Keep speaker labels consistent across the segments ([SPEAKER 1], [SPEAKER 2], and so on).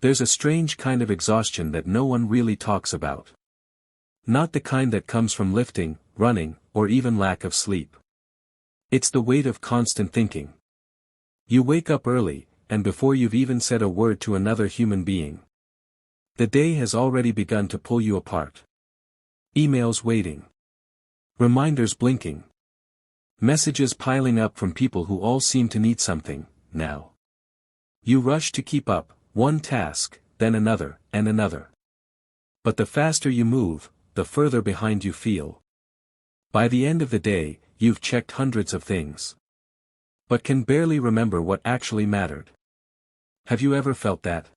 [SPEAKER 1] There's a strange kind of exhaustion that no one really talks about. Not the kind that comes from lifting, running, or even lack of sleep. It's the weight of constant thinking. You wake up early, and before you've even said a word to another human being, the day has already begun to pull you apart. Emails waiting. Reminders blinking. Messages piling up from people who all seem to need something, now. You rush to keep up, one task, then another, and another. But the faster you move, the further behind you feel. By the end of the day, you've checked hundreds of things, but can barely remember what actually mattered. Have you ever felt that?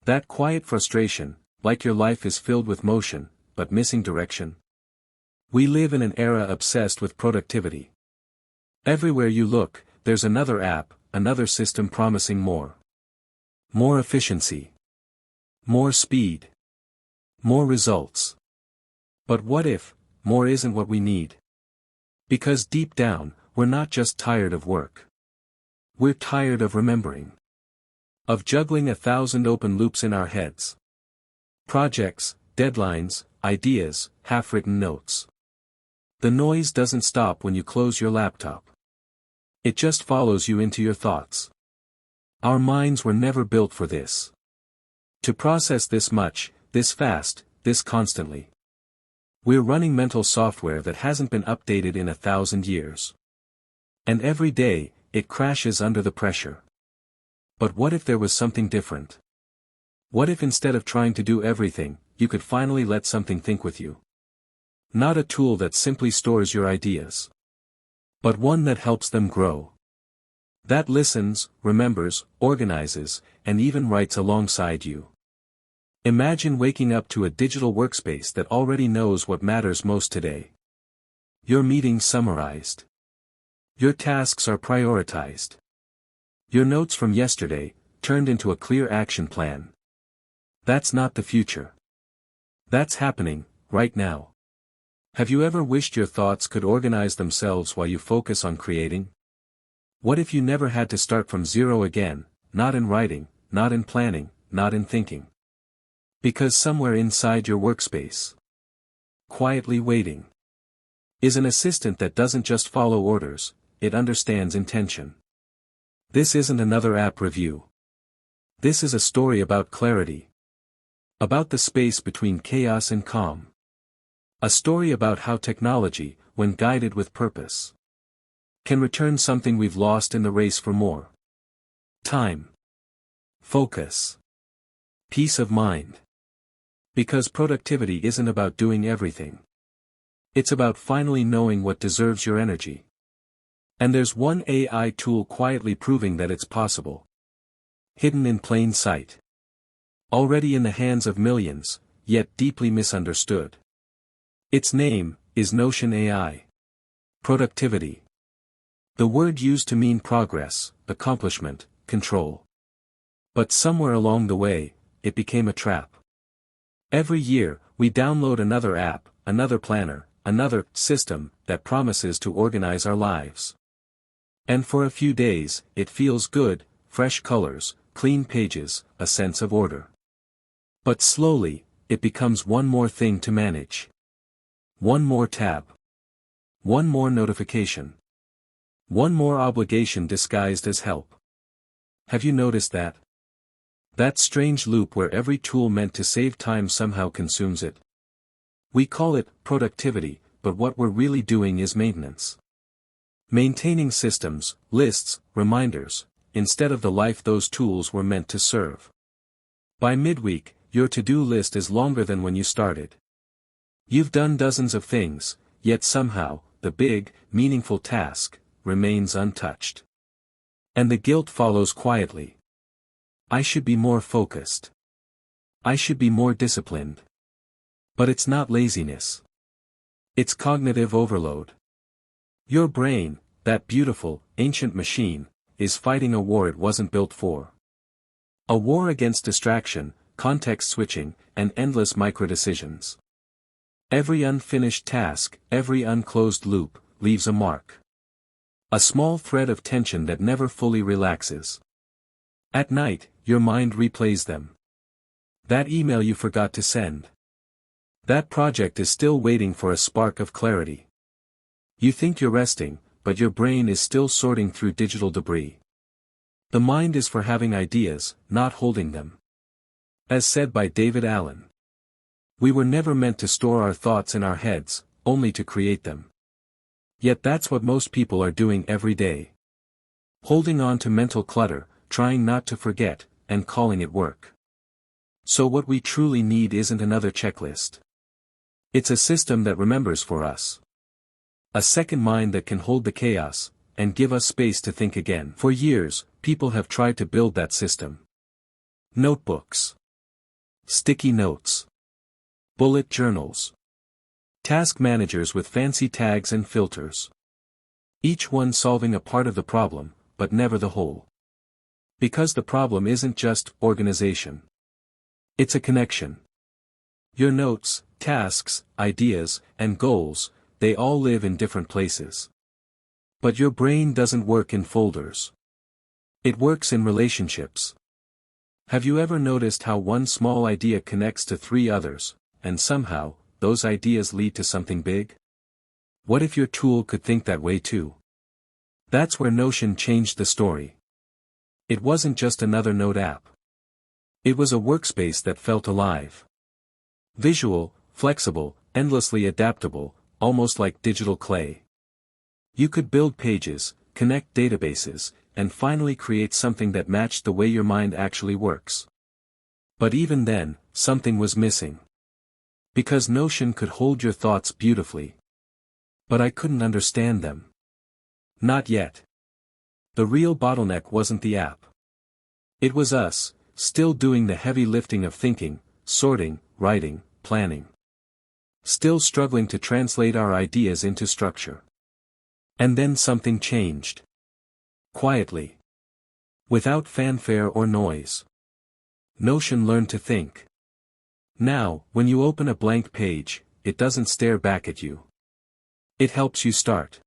[SPEAKER 1] That quiet frustration, like your life is filled with motion, but missing direction? We live in an era obsessed with productivity. Everywhere you look, there's another app, another system promising more. More efficiency. More speed. More results. But what if more isn't what we need? Because deep down, we're not just tired of work. We're tired of remembering. Of juggling 1,000 open loops in our heads. Projects, deadlines, ideas, half-written notes. The noise doesn't stop when you close your laptop. It just follows you into your thoughts. Our minds were never built for this. To process this much, this fast, this constantly. We're running mental software that hasn't been updated in 1,000 years. And every day, it crashes under the pressure. But what if there was something different? What if instead of trying to do everything, you could finally let something think with you? Not a tool that simply stores your ideas, but one that helps them grow. That listens, remembers, organizes, and even writes alongside you. Imagine waking up to a digital workspace that already knows what matters most today. Your meetings summarized. Your tasks are prioritized. Your notes from yesterday, turned into a clear action plan. That's not the future. That's happening, right now. Have you ever wished your thoughts could organize themselves while you focus on creating? What if you never had to start from zero again, not in writing, not in planning, not in thinking? Because somewhere inside your workspace, quietly waiting, is an assistant that doesn't just follow orders, it understands intention. This isn't another app review. This is a story about clarity. About the space between chaos and calm. A story about how technology, when guided with purpose, can return something we've lost in the race for more. Time. Focus. Peace of mind. Because productivity isn't about doing everything. It's about finally knowing what deserves your energy. And there's one AI tool quietly proving that it's possible. Hidden in plain sight. Already in the hands of millions, yet deeply misunderstood. Its name is Notion AI. Productivity. The word used to mean progress, accomplishment, control. But somewhere along the way, it became a trap. Every year, we download another app, another planner, another system that promises to organize our lives. And for a few days, it feels good, fresh colors, clean pages, a sense of order. But slowly, it becomes one more thing to manage. One more tab. One more notification. One more obligation disguised as help. Have you noticed that? That strange loop where every tool meant to save time somehow consumes it. We call it productivity, but what we're really doing is maintenance. Maintaining systems, lists, reminders, instead of the life those tools were meant to serve. By midweek, your to-do list is longer than when you started. You've done dozens of things, yet somehow, the big, meaningful task remains untouched. And the guilt follows quietly. I should be more focused. I should be more disciplined. But it's not laziness. It's cognitive overload. Your brain, that beautiful, ancient machine, is fighting a war it wasn't built for. A war against distraction, context switching, and endless microdecisions. Every unfinished task, every unclosed loop, leaves a mark. A small thread of tension that never fully relaxes. At night, your mind replays them. That email you forgot to send. That project is still waiting for a spark of clarity. You think you're resting, but your brain is still sorting through digital debris. The mind is for having ideas, not holding them. As said by David Allen. We were never meant to store our thoughts in our heads, only to create them. Yet that's what most people are doing every day. Holding on to mental clutter, trying not to forget, and calling it work. So what we truly need isn't another checklist. It's a system that remembers for us. A second mind that can hold the chaos, and give us space to think again. For years, people have tried to build that system. Notebooks. Sticky notes. Bullet journals. Task managers with fancy tags and filters. Each one solving a part of the problem, but never the whole. Because the problem isn't just organization. It's a connection. Your notes, tasks, ideas, and goals, they all live in different places. But your brain doesn't work in folders. It works in relationships. Have you ever noticed how one small idea connects to 3 others, and somehow, those ideas lead to something big? What if your tool could think that way too? That's where Notion changed the story. It wasn't just another note app. It was a workspace that felt alive. Visual, flexible, endlessly adaptable, almost like digital clay. You could build pages, connect databases, and finally create something that matched the way your mind actually works. But even then, something was missing. Because Notion could hold your thoughts beautifully. But I couldn't understand them. Not yet. The real bottleneck wasn't the app. It was us, still doing the heavy lifting of thinking, sorting, writing, planning. Still struggling to translate our ideas into structure. And then something changed. Quietly. Without fanfare or noise. Notion learned to think. Now, when you open a blank page, it doesn't stare back at you. It helps you start.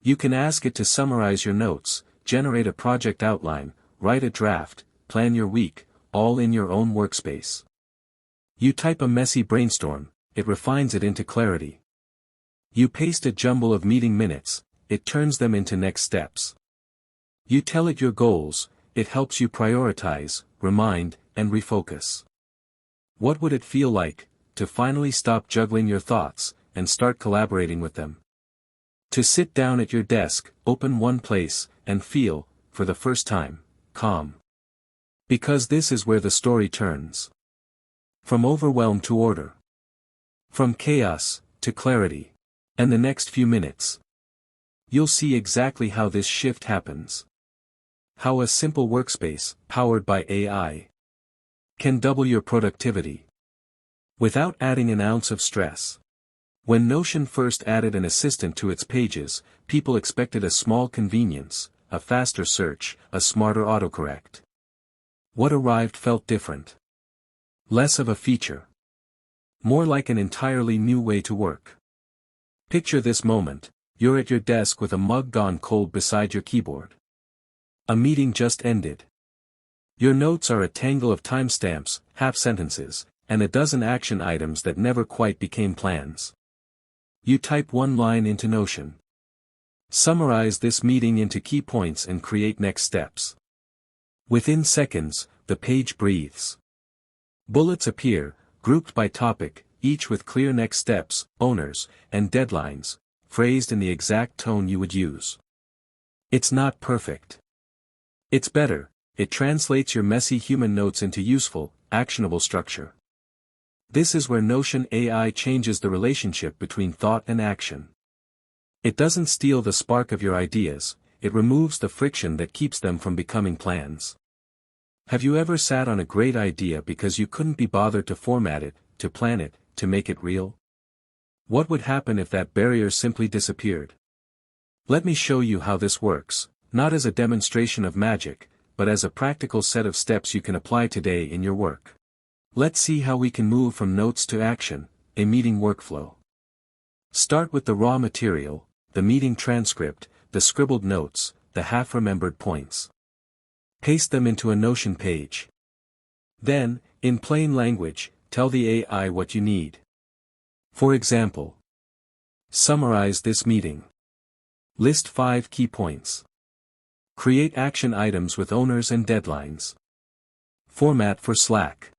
[SPEAKER 1] You can ask it to summarize your notes, generate a project outline, write a draft, plan your week, all in your own workspace. You type a messy brainstorm, it refines it into clarity. You paste a jumble of meeting minutes, it turns them into next steps. You tell it your goals, it helps you prioritize, remind, and refocus. What would it feel like, to finally stop juggling your thoughts, and start collaborating with them? To sit down at your desk, open one place, and feel, for the first time, calm. Because this is where the story turns. From overwhelm to order. From chaos, to clarity. And the next few minutes. You'll see exactly how this shift happens. How a simple workspace, powered by AI, can double your productivity. Without adding an ounce of stress. When Notion first added an assistant to its pages, people expected a small convenience, a faster search, a smarter autocorrect. What arrived felt different. Less of a feature. More like an entirely new way to work. Picture this moment, you're at your desk with a mug gone cold beside your keyboard. A meeting just ended. Your notes are a tangle of timestamps, half-sentences, and a dozen action items that never quite became plans. You type one line into Notion. Summarize this meeting into key points and create next steps. Within seconds, the page breathes. Bullets appear, grouped by topic, each with clear next steps, owners, and deadlines, phrased in the exact tone you would use. It's not perfect. It's better, it translates your messy human notes into useful, actionable structure. This is where Notion AI changes the relationship between thought and action. It doesn't steal the spark of your ideas, it removes the friction that keeps them from becoming plans. Have you ever sat on a great idea because you couldn't be bothered to format it, to plan it, to make it real? What would happen if that barrier simply disappeared? Let me show you how this works, not as a demonstration of magic, but as a practical set of steps you can apply today in your work. Let's see how we can move from notes to action, a meeting workflow. Start with the raw material, the meeting transcript, the scribbled notes, the half-remembered points. Paste them into a Notion page. Then, in plain language, tell the AI what you need. For example, summarize this meeting. List 5 key points. Create action items with owners and deadlines. Format for Slack.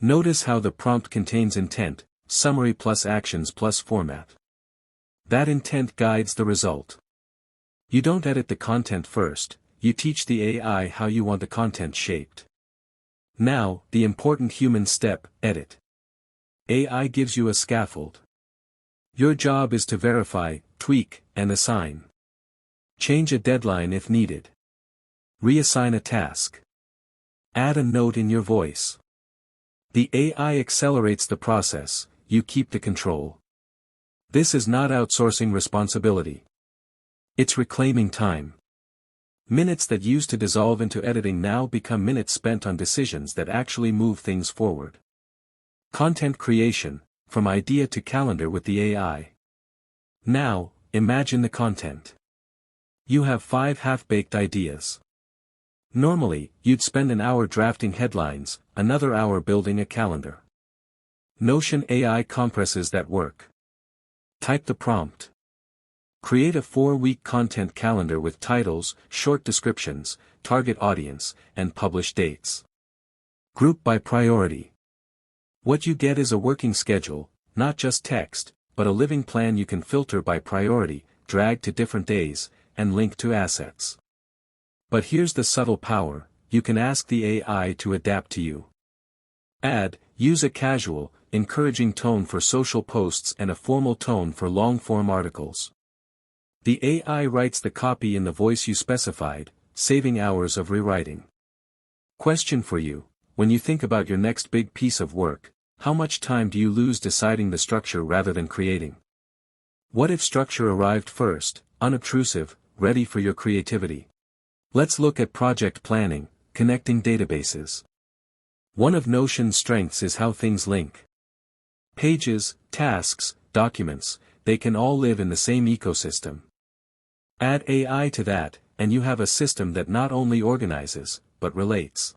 [SPEAKER 1] Notice how the prompt contains intent, summary plus actions plus format. That intent guides the result. You don't edit the content first, you teach the AI how you want the content shaped. Now, the important human step, edit. AI gives you a scaffold. Your job is to verify, tweak, and assign. Change a deadline if needed. Reassign a task. Add a note in your voice. The AI accelerates the process, you keep the control. This is not outsourcing responsibility. It's reclaiming time. Minutes that used to dissolve into editing now become minutes spent on decisions that actually move things forward. Content creation, from idea to calendar with the AI. Now, imagine the content. You have 5 half-baked ideas. Normally, you'd spend an hour drafting headlines, another hour building a calendar. Notion AI compresses that work. Type the prompt. Create a 4-week content calendar with titles, short descriptions, target audience, and publish dates. Group by priority. What you get is a working schedule, not just text, but a living plan you can filter by priority, drag to different days, and link to assets. But here's the subtle power, you can ask the AI to adapt to you. Use a casual, encouraging tone for social posts and a formal tone for long-form articles. The AI writes the copy in the voice you specified, saving hours of rewriting. Question for you, when you think about your next big piece of work, how much time do you lose deciding the structure rather than creating? What if structure arrived first, unobtrusive, ready for your creativity? Let's look at project planning, connecting databases. One of Notion's strengths is how things link. Pages, tasks, documents, they can all live in the same ecosystem. Add AI to that, and you have a system that not only organizes, but relates.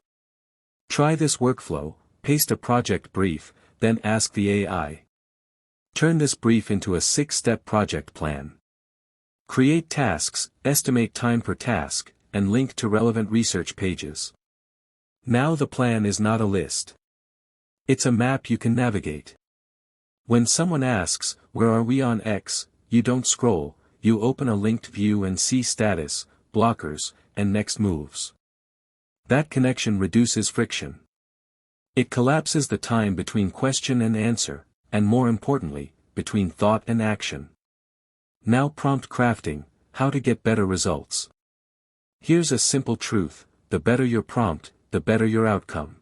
[SPEAKER 1] Try this workflow, paste a project brief, then ask the AI. Turn this brief into a 6-step project plan. Create tasks, estimate time per task, and link to relevant research pages. Now the plan is not a list. It's a map you can navigate. When someone asks, "Where are we on X?" you don't scroll, you open a linked view and see status, blockers, and next moves. That connection reduces friction. It collapses the time between question and answer, and more importantly, between thought and action. Now prompt crafting, how to get better results. Here's a simple truth, the better your prompt, the better your outcome.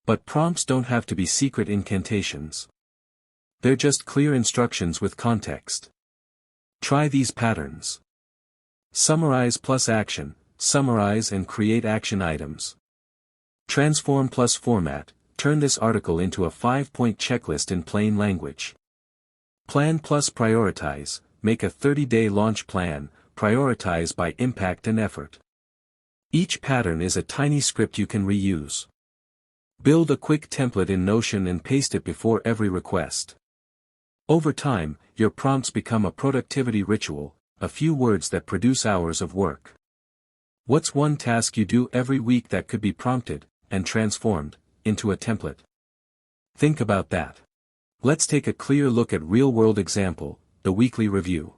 [SPEAKER 1] But prompts don't have to be secret incantations. They're just clear instructions with context. Try these patterns. Summarize plus action, summarize and create action items. Transform plus format, turn this article into a 5-point checklist in plain language. Plan plus prioritize, make a 30-day launch plan, prioritize by impact and effort. Each pattern is a tiny script you can reuse. Build a quick template in Notion and paste it before every request. Over time, your prompts become a productivity ritual, a few words that produce hours of work. What's one task you do every week that could be prompted, and transformed, into a template? Think about that. Let's take a clear look at real-world example, the weekly review.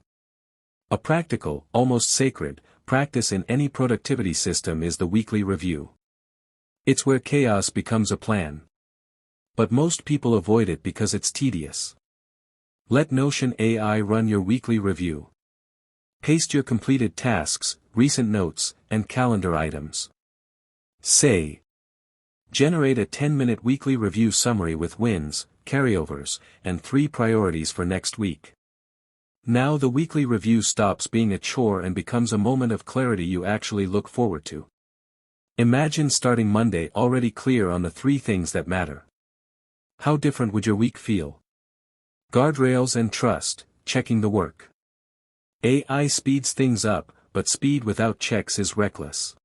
[SPEAKER 1] A practical, almost sacred, practice in any productivity system is the weekly review. It's where chaos becomes a plan. But most people avoid it because it's tedious. Let Notion AI run your weekly review. Paste your completed tasks, recent notes, and calendar items. Say. Generate a 10-minute weekly review summary with wins, carryovers, and 3 priorities for next week. Now the weekly review stops being a chore and becomes a moment of clarity you actually look forward to. Imagine starting Monday already clear on the 3 things that matter. How different would your week feel? Guardrails and trust, checking the work. AI speeds things up, but speed without checks is reckless.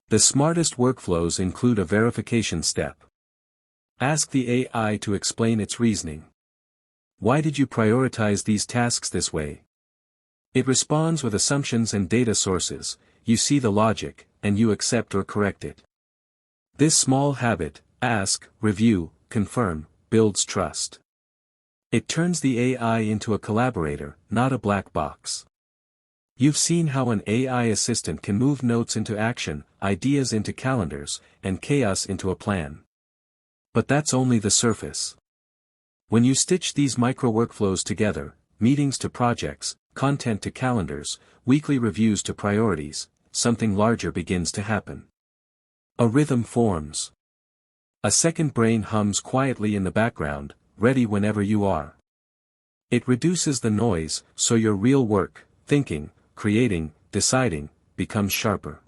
[SPEAKER 1] The smartest workflows include a verification step. Ask the AI to explain its reasoning. Why did you prioritize these tasks this way? It responds with assumptions and data sources, you see the logic, and you accept or correct it. This small habit, ask, review, confirm, builds trust. It turns the AI into a collaborator, not a black box. You've seen how an AI assistant can move notes into action, ideas into calendars, and chaos into a plan. But that's only the surface. When you stitch these micro workflows together, meetings to projects, content to calendars, weekly reviews to priorities, something larger begins to happen. A rhythm forms. A second brain hums quietly in the background, ready whenever you are. It reduces the noise, so your real work, thinking, creating, deciding, becomes sharper.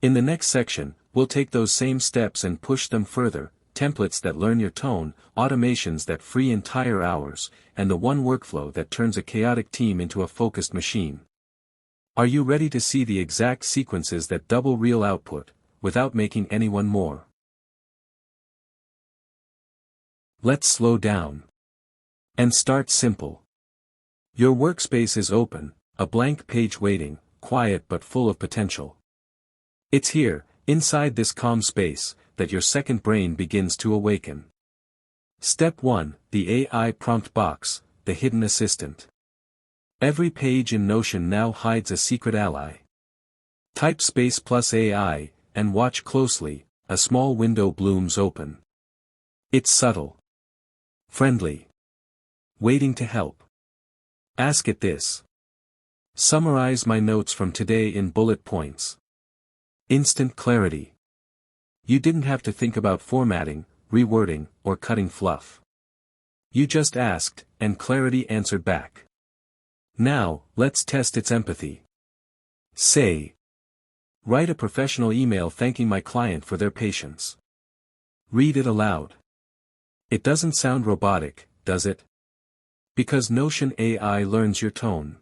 [SPEAKER 1] In the next section, we'll take those same steps and push them further, templates that learn your tone, automations that free entire hours, and the one workflow that turns a chaotic team into a focused machine. Are you ready to see the exact sequences that double real output, without making anyone more? Let's slow down. And start simple. Your workspace is open, a blank page waiting, quiet but full of potential. It's here, inside this calm space, that your second brain begins to awaken. Step 1, the AI prompt box, the hidden assistant. Every page in Notion now hides a secret ally. Type space plus AI, and watch closely, a small window blooms open. It's subtle. Friendly. Waiting to help. Ask it this. Summarize my notes from today in bullet points. Instant clarity. You didn't have to think about formatting, rewording, or cutting fluff. You just asked, and clarity answered back. Now, let's test its empathy. Say. Write a professional email thanking my client for their patience. Read it aloud. It doesn't sound robotic, does it? Because Notion AI learns your tone.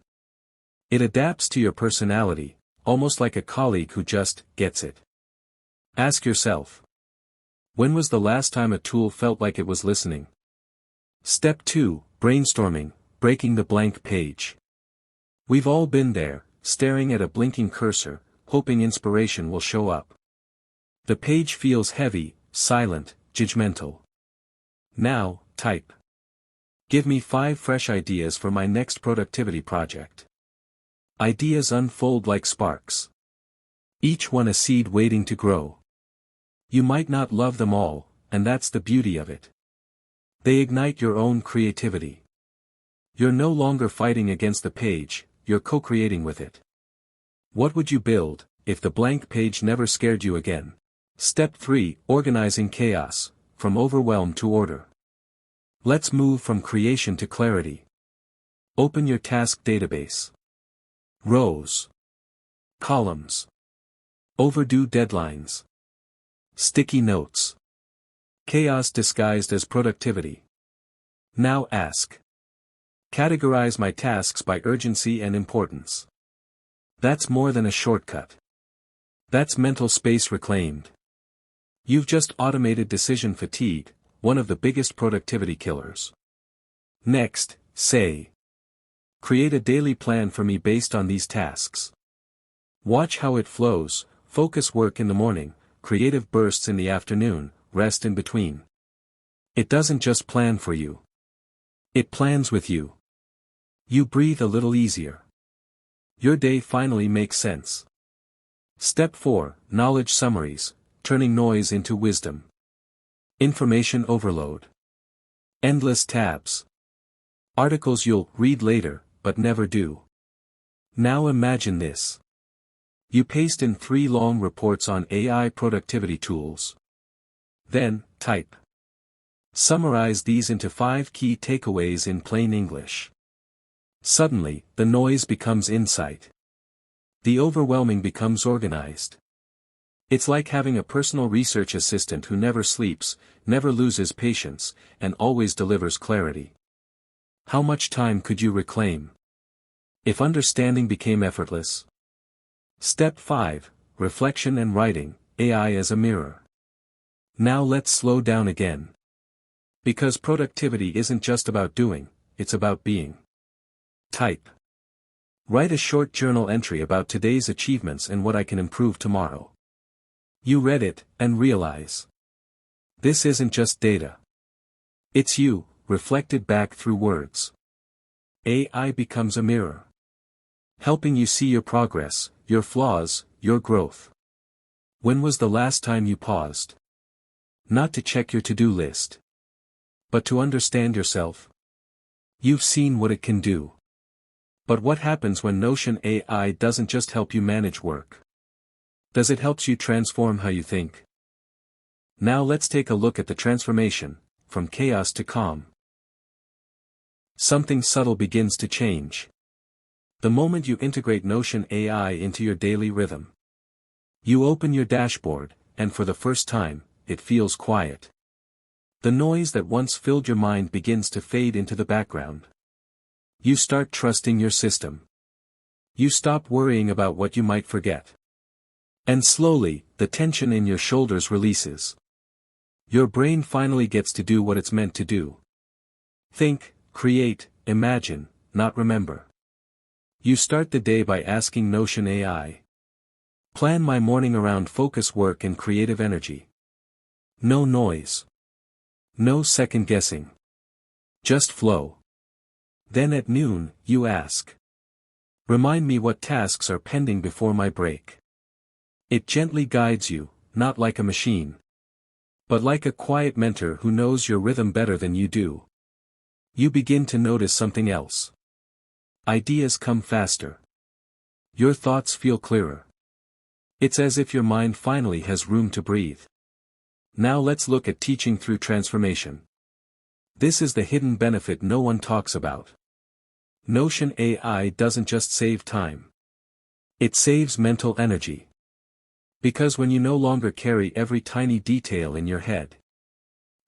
[SPEAKER 1] It adapts to your personality, almost like a colleague who just gets it. Ask yourself. When was the last time a tool felt like it was listening? Step 2, brainstorming, breaking the blank page. We've all been there, staring at a blinking cursor, hoping inspiration will show up. The page feels heavy, silent, judgmental. Now, type. Give me 5 fresh ideas for my next productivity project. Ideas unfold like sparks. Each one a seed waiting to grow. You might not love them all, and that's the beauty of it. They ignite your own creativity. You're no longer fighting against the page, you're co-creating with it. What would you build, if the blank page never scared you again? Step 3, organizing chaos, from overwhelm to order. Let's move from creation to clarity. Open your task database. Rows. Columns. Overdue deadlines. Sticky notes. Chaos disguised as productivity. Now ask. Categorize my tasks by urgency and importance. That's more than a shortcut. That's mental space reclaimed. You've just automated decision fatigue, one of the biggest productivity killers. Next, say. Create a daily plan for me based on these tasks. Watch how it flows, focus work in the morning, creative bursts in the afternoon, rest in between. It doesn't just plan for you. It plans with you. You breathe a little easier. Your day finally makes sense. Step 4, knowledge summaries, turning noise into wisdom. Information overload. Endless tabs. Articles you'll read later, but never do. Now imagine this. You paste in 3 long reports on AI productivity tools. Then, type. Summarize these into 5 key takeaways in plain English. Suddenly, the noise becomes insight. The overwhelming becomes organized. It's like having a personal research assistant who never sleeps, never loses patience, and always delivers clarity. How much time could you reclaim if understanding became effortless? Step 5, reflection and writing, AI as a mirror. Now let's slow down again. Because productivity isn't just about doing, it's about being. Type. Write a short journal entry about today's achievements and what I can improve tomorrow. You read it, and realize. This isn't just data. It's you, reflected back through words. AI becomes a mirror, helping you see your progress, your flaws, your growth. When was the last time you paused? Not to check your to-do list, but to understand yourself. You've seen what it can do. But what happens when Notion AI doesn't just help you manage work? Does it help you transform how you think? Now let's take a look at the transformation, from chaos to calm. Something subtle begins to change. The moment you integrate Notion AI into your daily rhythm. You open your dashboard, and for the first time, it feels quiet. The noise that once filled your mind begins to fade into the background. You start trusting your system. You stop worrying about what you might forget. And slowly, the tension in your shoulders releases. Your brain finally gets to do what it's meant to do. Think, create, imagine, not remember. You start the day by asking Notion AI. Plan my morning around focus, work and creative energy. No noise. No second guessing. Just flow. Then at noon, you ask. Remind me what tasks are pending before my break. It gently guides you, not like a machine, but like a quiet mentor who knows your rhythm better than you do. You begin to notice something else. Ideas come faster. Your thoughts feel clearer. It's as if your mind finally has room to breathe. Now let's look at teaching through transformation. This is the hidden benefit no one talks about. Notion AI doesn't just save time. It saves mental energy. Because when you no longer carry every tiny detail in your head,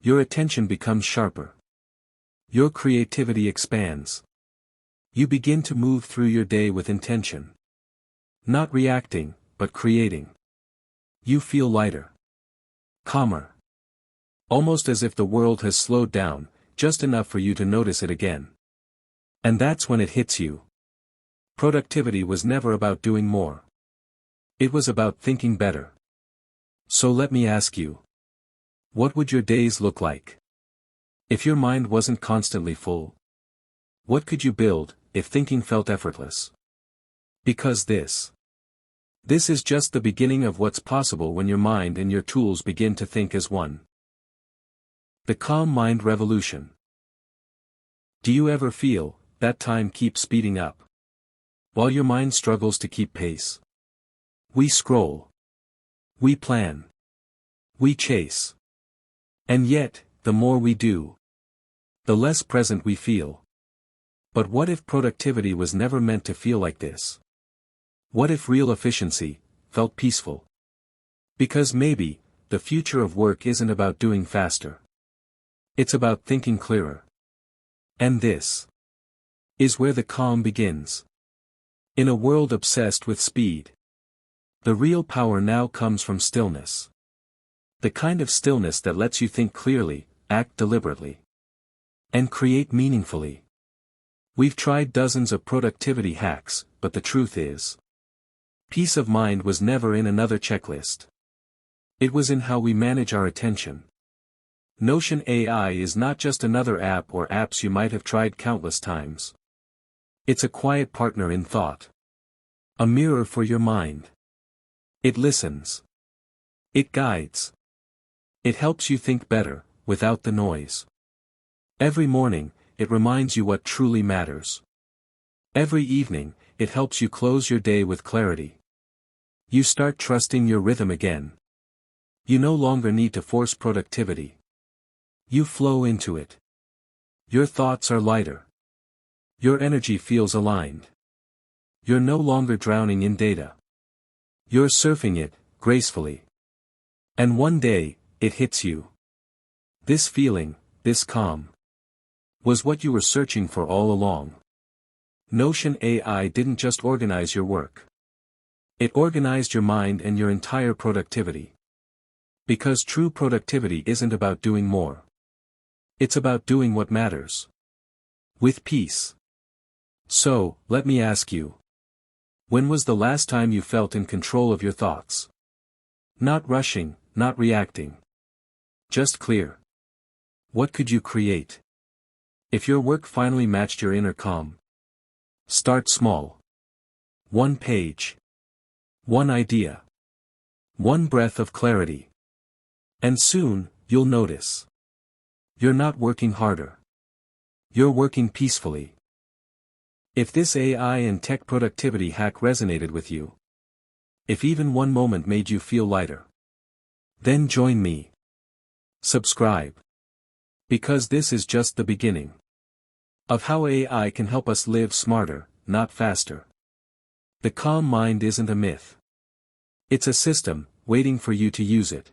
[SPEAKER 1] your attention becomes sharper. Your creativity expands. You begin to move through your day with intention. Not reacting, but creating. You feel lighter. Calmer. Almost as if the world has slowed down, just enough for you to notice it again. And that's when it hits you. Productivity was never about doing more. It was about thinking better. So let me ask you. What would your days look like if your mind wasn't constantly full? What could you build if thinking felt effortless? Because this is just the beginning of what's possible when your mind and your tools begin to think as one. The calm mind revolution. Do you ever feel that time keeps speeding up, while your mind struggles to keep pace? We scroll. We plan. We chase. And yet, the more we do, the less present we feel. But what if productivity was never meant to feel like this? What if real efficiency felt peaceful? Because maybe, the future of work isn't about doing faster. It's about thinking clearer. And this is where the calm begins. In a world obsessed with speed, the real power now comes from stillness. The kind of stillness that lets you think clearly, act deliberately, and create meaningfully. We've tried dozens of productivity hacks, but the truth is, peace of mind was never in another checklist. It was in how we manage our attention. Notion AI is not just another app or apps you might have tried countless times. It's a quiet partner in thought. A mirror for your mind. It listens. It guides. It helps you think better, without the noise. Every morning, it reminds you what truly matters. Every evening, it helps you close your day with clarity. You start trusting your rhythm again. You no longer need to force productivity. You flow into it. Your thoughts are lighter. Your energy feels aligned. You're no longer drowning in data. You're surfing it, gracefully. And one day, it hits you. This feeling, this calm, was what you were searching for all along. Notion AI didn't just organize your work. It organized your mind and your entire productivity. Because true productivity isn't about doing more. It's about doing what matters. With peace. So, let me ask you. When was the last time you felt in control of your thoughts? Not rushing, not reacting. Just clear. What could you create? If your work finally matched your inner calm. Start small. One page. One idea. One breath of clarity. And soon, you'll notice. You're not working harder. You're working peacefully. If this AI and tech productivity hack resonated with you, if even one moment made you feel lighter, then join me. Subscribe. Because this is just the beginning of how AI can help us live smarter, not faster. The calm mind isn't a myth. It's a system, waiting for you to use it.